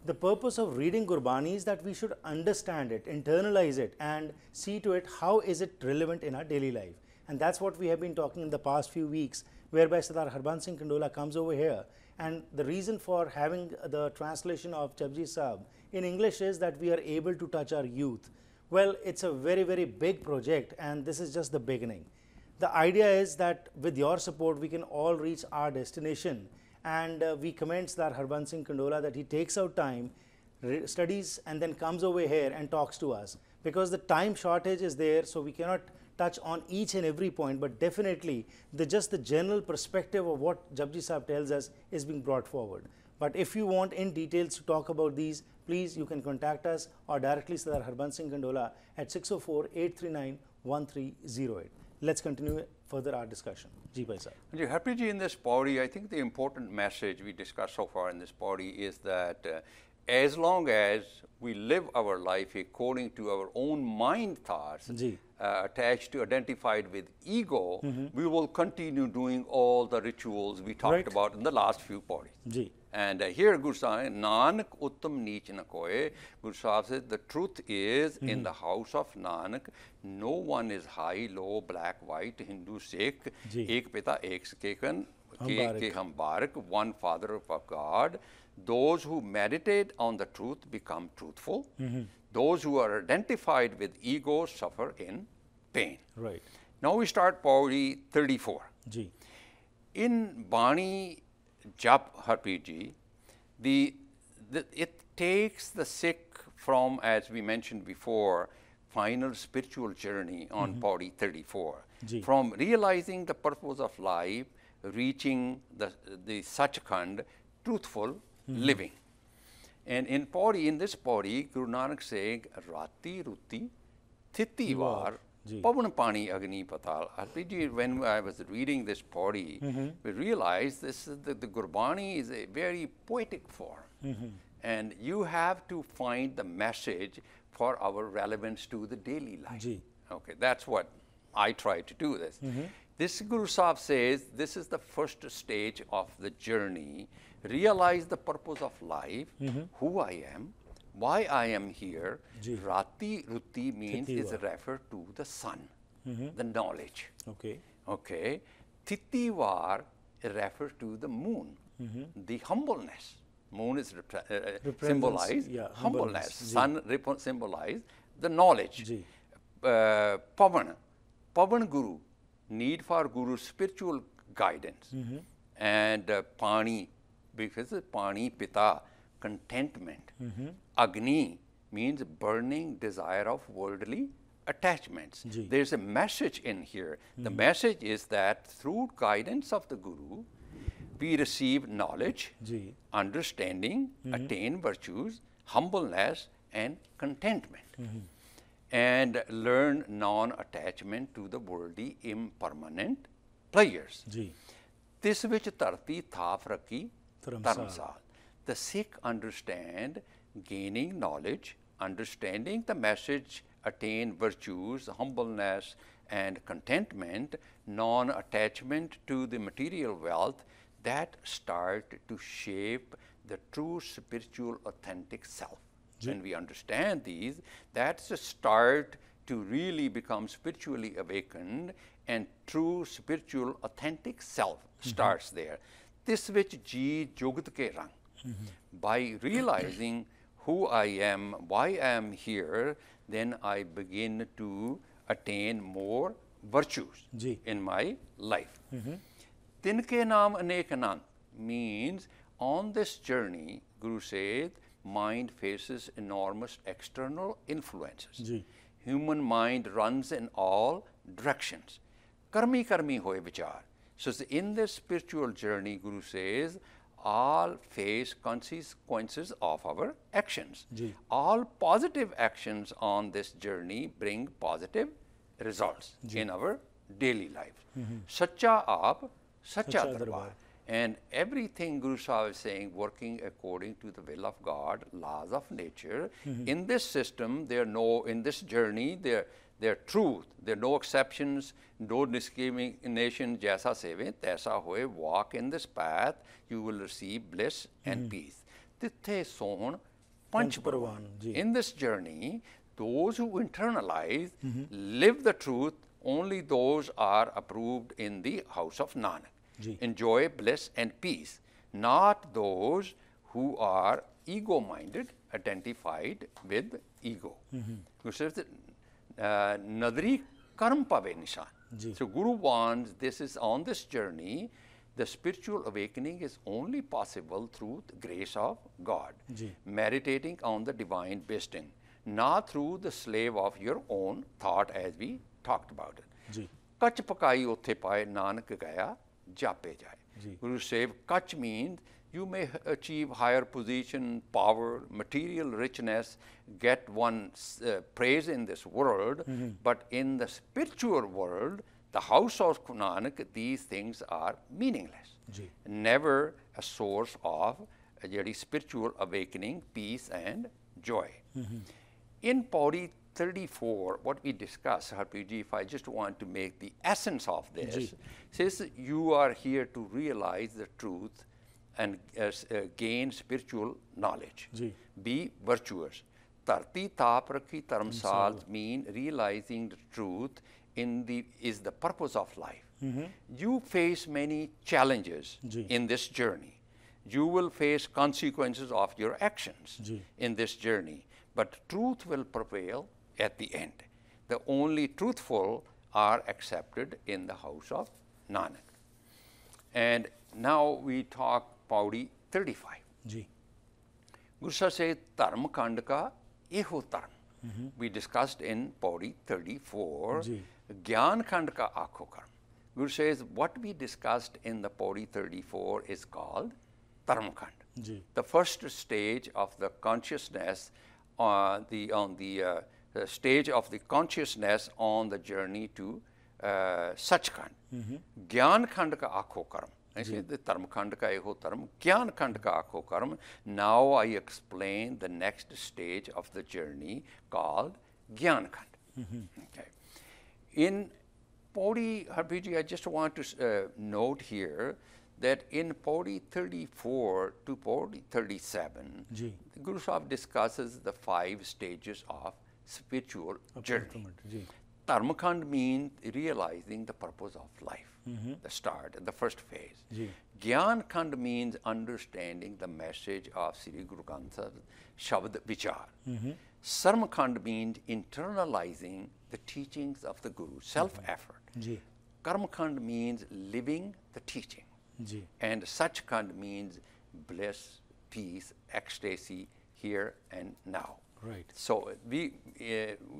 The purpose of reading Gurbani is that we should understand it, internalize it, and see to it how is it relevant in our daily life. And that's what we have been talking in the past few weeks, whereby Sardar Harbans Singh Kandola comes over here. And the reason for having the translation of Japji Sahib in English is that we are able to touch our youth. Well, it's a very, very big project, and this is just the beginning. The idea is that with your support, we can all reach our destination. And we commend Sardar Harbans Singh Kandola that he takes out time, studies, and then comes over here and talks to us. Because the time shortage is there, so we cannot touch on each and every point, but definitely just the general perspective of what Japji Sahib tells us is being brought forward. But if you want in details to talk about these, please you can contact us or directly Sardar Harbans Singh Kandola at 604-839-1308. Let's continue further our discussion. Ji Bhai Sahib. Harpreet ji, in this body, I think the important message we discussed so far in this body is that as long as we live our life according to our own mind thoughts, attached to, identified with ego, we will continue doing all the rituals we talked about in the last few bodies. And here Guru Sahib, Nanak Uttam Neech Na Koe, Guru Sahib says the truth is in the house of Nanak, no one is high, low, black, white, Hindu, Sikh, Ek Pita, Ek Kekan, Ke Hum Barak, one Father of God. Those who meditate on the truth become truthful. Those who are identified with ego suffer in pain. Right. Now we start Pauri 34. In Bani Jap Harpreet ji, it takes the Sikh from, as we mentioned before, final spiritual journey on Pauri 34. From realizing the purpose of life, reaching the Sachkhand, truthful living. And in this Pauri, Guru Nanak saying, Rati Ruti Thiti Var Pavan Pani Agni Patal. When I was reading this Pauri, we realized the Gurbani is a very poetic form. And you have to find the message for our relevance to the daily life. Okay, that's what I try to do this. This Guru Sahib says, this is the first stage of the journey. Realize the purpose of life, who I am, why I am here. Rati Ruti means is referred to the sun, the knowledge. Okay. Titivar refers to the moon, the humbleness. Moon is symbolized humbleness. Sun symbolized the knowledge. Pavan Guru, need for Guru's spiritual guidance. And Pani, because Pani Pita, contentment. Agni means burning desire of worldly attachments. There's a message in here. The message is that through guidance of the Guru, we receive knowledge, understanding, attain virtues, humbleness, and contentment. And learn non-attachment to the worldly impermanent players. This which Tarti Thaf Rakhi Dharmsal. The Sikh understand gaining knowledge, understanding the message, attain virtues, humbleness, and contentment, non-attachment to the material wealth, that start to shape the true spiritual authentic self. When we understand these, that's the start to really become spiritually awakened, and true spiritual authentic self starts there. This which ji jogat ke rang. By realizing who I am, why I am here, then I begin to attain more virtues in my life. Tinke naam anek anand means on this journey, Guru says, mind faces enormous external influences. Human mind runs in all directions. Karmi karmi hoye vichar. So in this spiritual journey, Guru says, all face consequences of our actions. All positive actions on this journey bring positive results in our daily life. Sacha aap, sacha darbar. And everything Guru Sahib is saying, working according to the will of God, laws of nature. In this system, in this journey, there are truth. There are no exceptions, no discrimination. Jaisa seve, taisa hoye. Walk in this path, you will receive bliss and peace. Tithe sohn Panch Parvan. In this journey, those who internalize, live the truth, only those are approved in the house of Nanak. Enjoy bliss and peace, not those who are ego-minded, identified with ego. Guru says, Nadri karm pave nishan. So Guru wants, this is on this journey, the spiritual awakening is only possible through the grace of God, meditating on the divine wisdom, not through the slave of your own thought, as we talked about it. Kach pakai othe paye, Nanak gaya, jape jai. Guru said, Kach means you may achieve higher position, power, material richness, get one praise in this world, but in the spiritual world, the house of Nanak, these things are meaningless. Never a source of spiritual awakening, peace and joy. In Pauri 34, what we discuss, Harpreet, if I just want to make the essence of this, says you are here to realize the truth and gain spiritual knowledge. Be virtuous. Tarti tap rakhi taramsal mean realizing the truth is the purpose of life. You face many challenges in this journey. You will face consequences of your actions in this journey, but truth will prevail at the end. The only truthful are accepted in the house of Nanak. And now we talk Pauri 35. Guru Sahib says, Dharma Khand ka eho dharma. We discussed in Pauri 34, Gyan Khand ka akho karma. Guru says, what we discussed in the Pauri 34 is called Dharma Khand. The first stage of the consciousness, the stage of the consciousness on the journey to Sachkhand. Gyan Khand ka akho karma. I say the Dharma Khand ka eho dharma, Gyan Khand ka akho karma. Now I explain the next stage of the journey called Gyan Khand. Okay. In Pauri, Harpreet, I just want to note here that in Pauri 34 to Pauri 37, the Guru Sahib discusses the 5 stages of spiritual journey. Dharma Khand means realizing the purpose of life, the start, the first phase. Gyan Khand means understanding the message of Sri Guru Granth Sahib's Shabd Vichar. Sarma Khand means internalizing the teachings of the Guru, self-effort. Karma Khand means living the teaching. And Sach Khand means bliss, peace, ecstasy, here and now. So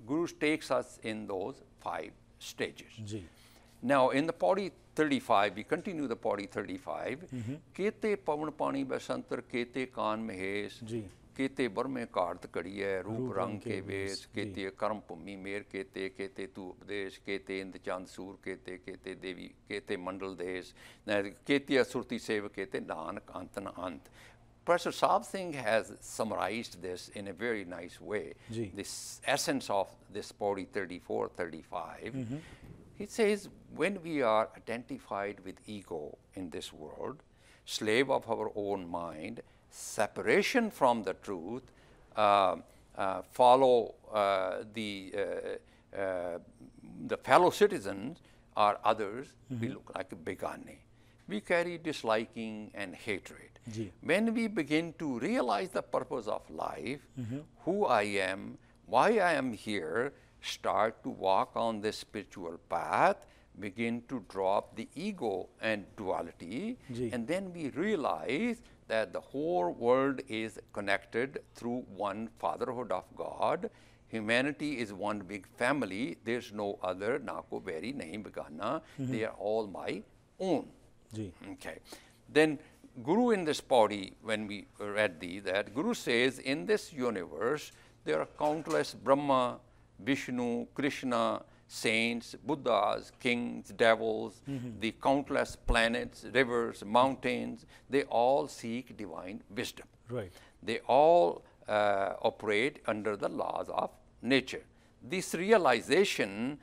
Guru takes us in those 5 stages. Now in the Pauri 35, we continue the Pauri 35. Kete pavan pani basantar, kete kaan mahesh, kete barme kaart kadiye, roop rang ke ves, kete karm bhumi mer, kete tu updesh, kete ind chand sur, kete devi, kete mandal desh, kete asurti seva, kete nanak antan ant. Professor Sahib Singh has summarized this in a very nice way. This essence of this Pauri 34, 35. He says, when we are identified with ego in this world, slave of our own mind, separation from the truth, follow the fellow citizens or others, we look like a begane. We carry disliking and hatred. When we begin to realize the purpose of life, who I am, why I am here, start to walk on this spiritual path, begin to drop the ego and duality, and then we realize that the whole world is connected through one fatherhood of God. Humanity is one big family. There's no other, na ko veri nahi begana. They are all my own. Okay. Then Guru in this Pauri, when we read that, Guru says in this universe there are countless Brahma, Vishnu, Krishna, saints, Buddhas, kings, devils, the countless planets, rivers, mountains. They all seek divine wisdom. They all operate under the laws of nature. This realization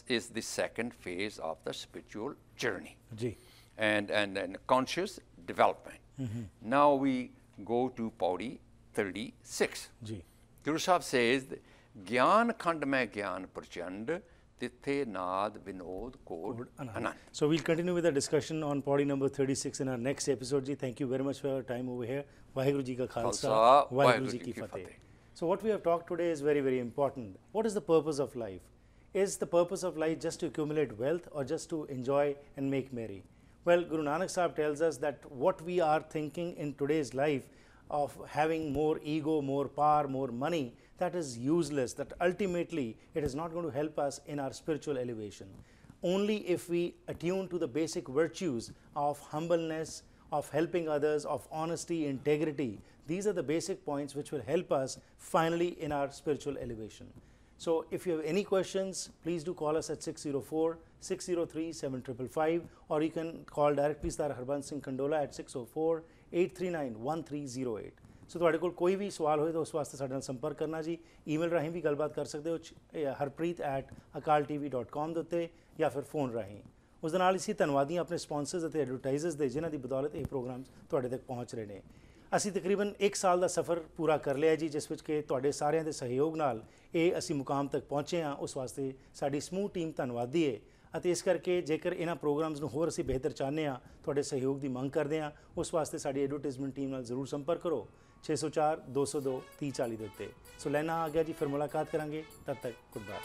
is the second phase of the spiritual journey. And conscious development. Now we go to Pauri 36. Ji. Guru Sahib says, Gyan khand mein gyan prachand, tithe naad vinod kod anand. So we'll continue with the discussion on Pauri number 36 in our next episode. Ji, thank you very much for your time over here. Vaheguru Ji ka Khalsa, Vaheguru Ji ki Fateh. So what we have talked today is very, very important. What is the purpose of life? Is the purpose of life just to accumulate wealth or just to enjoy and make merry? Well, Guru Nanak Sahib tells us that what we are thinking in today's life of having more ego, more power, more money, that is useless, that ultimately it is not going to help us in our spiritual elevation. Only if we attune to the basic virtues of humbleness, of helping others, of honesty, integrity, these are the basic points which will help us finally in our spiritual elevation. So if you have any questions, please do call us at 604-603-7555, or you can call directly Sardar Harbans Singh Kandola at 604-839-1308. सो ਤੁਹਾਡੇ ਕੋਲ ਕੋਈ ਵੀ ਸਵਾਲ ਹੋਏ ਤਾਂ ਉਸ ਵਾਸਤੇ ਸਾਡੇ ਨਾਲ ਸੰਪਰਕ ਕਰਨਾ ਜੀ. ਈਮੇਲ ਰਾਹੀਂ ਵੀ ਗੱਲਬਾਤ ਕਰ ਸਕਦੇ ਹੋ harpreet@akaltv.com ਦੇ ਉੱਤੇ ਜਾਂ ਫਿਰ ਫੋਨ ਰਾਹੀਂ. ਉਸ ਦੇ ਨਾਲ ਇਸੀ ਧੰਨਵਾਦੀਆਂ ਆਪਣੇ ਸਪਾਂਸਰਸ ਅਤੇ ਐਡਵਰਟਾਈਜ਼ਰਸ ਦੇ ਜਿਨ੍ਹਾਂ ਦੀ ਬਦੌਲਤ ਇਹ ਪ੍ਰੋਗਰਾਮ ਤੁਹਾਡੇ ਤੱਕ ਪਹੁੰਚ ਰਹੇ ਨੇ. ਅਸੀਂ ਤਕਰੀਬਨ 1 ਸਾਲ ਦਾ ਸਫ਼ਰ ਪੂਰਾ ਕਰ ਲਿਆ ਜੀ, ਜਿਸ ਵਿੱਚ ਕਿ ਤੁਹਾਡੇ ਸਾਰਿਆਂ ਦੇ ਸਹਿਯੋਗ ਨਾਲ ਇਹ ਅਸੀਂ ਮੁਕਾਮ ਤੱਕ ਪਹੁੰਚੇ ਹਾਂ. ਉਸ ਵਾਸਤੇ ਸਾਡੀ ਸਮੂਹ ਟੀਮ ਧੰਨਵਾਦੀ ਹੈ ਅਤੇ ਇਸ ਕਰਕੇ ਜੇਕਰ ਇਹਨਾਂ ਪ੍ਰੋਗਰਾਮਸ ਨੂੰ ਹੋਰ ਅਸੀਂ ਬਿਹਤਰ ਚਾਹੁੰਦੇ ਹਾਂ, ਤੁਹਾਡੇ ਸਹਿਯੋਗ ਦੀ ਮੰਗ ਕਰਦੇ ਹਾਂ, ਉਸ ਵਾਸਤੇ ਸਾਡੀ ਐਡਵਰਟਾਈਜ਼ਮੈਂਟ ਟੀਮ ਨਾਲ ਜ਼ਰੂਰ ਸੰਪਰਕ ਕਰੋ 604-202-3040 ਦੇ ਉੱਤੇ. ਸੋ ਲੈਣਾ ਆ ਗਿਆ ਜੀ, ਫਿਰ ਮੁਲਾਕਾਤ ਕਰਾਂਗੇ. ਤਦ ਤੱਕ ਗੁੱਡ ਬਾਏ.